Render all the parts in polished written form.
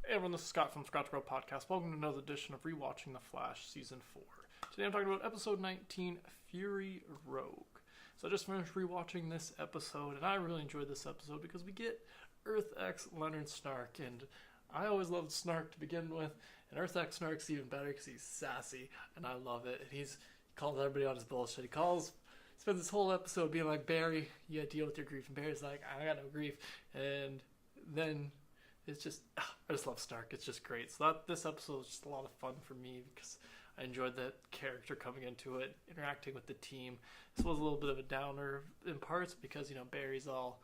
Hey everyone, this is Scott from Scott Grow Podcast. Welcome to another edition of ReWatching The Flash Season 4. Today I'm talking about Episode 19, Fury Rogue. So I just finished rewatching this episode, and I really enjoyed this episode because we get Earth X Leonard Snark, and I always loved Snark to begin with, and Earth X Snark's even better because he's sassy, and I love it. And he calls everybody on his bullshit. Spends this whole episode being like, Barry, you gotta deal with your grief, and Barry's like, I got no grief, and then it's just, I just love Snark. It's just great. So this episode was just a lot of fun for me because I enjoyed that character coming into it, interacting with the team. This was a little bit of a downer in parts because, Barry's all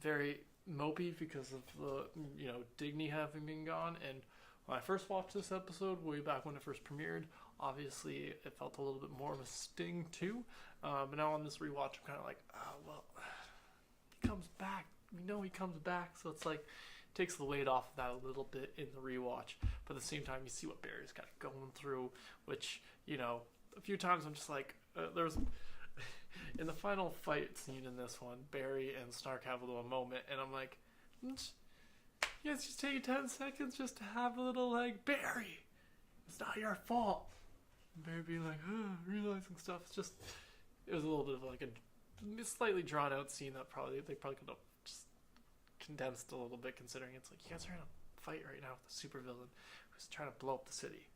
very mopey because of the, Digny having been gone. And when I first watched this episode, way back when it first premiered, obviously it felt a little bit more of a sting too. But now on this rewatch, I'm kind of like, he comes back. We know he comes back. So it's like, takes the weight off of that a little bit in the rewatch, but at the same time you see what Barry's got going through, which a few times I'm just like there's in the final fight scene in this one, Barry and Snark have a little moment, and I'm like, you guys just take 10 seconds just to have a little like, Barry, it's not your fault. And Barry being like, realizing stuff. It was a little bit of like a slightly drawn out scene that they probably could have condensed a little bit, considering it's like, you guys are in a fight right now with a supervillain who's trying to blow up the city.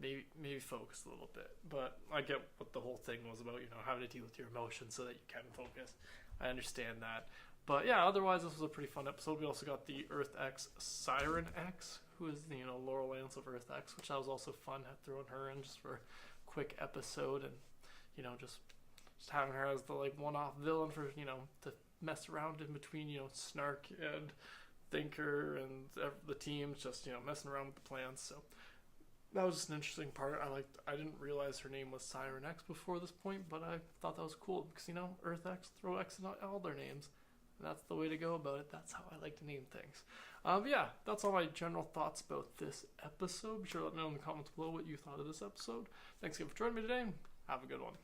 Maybe focus a little bit, but I get what the whole thing was about, having to deal with your emotions so that you can focus. I understand that, but yeah, otherwise this was a pretty fun episode. We also got the Earth X Siren X, who is the Laurel Lance of Earth X, which I was also fun throwing her in just for a quick episode, and just having her as the like one-off villain for to mess around in between, Snark and Thinker and the teams, just, messing around with the plans. So that was just an interesting part. I didn't realize her name was Siren X before this point, but I thought that was cool because, Earth X, throw X in all their names. And that's the way to go about it. That's how I like to name things. But yeah, that's all my general thoughts about this episode. Be sure to let me know in the comments below what you thought of this episode. Thanks again for joining me today, and have a good one.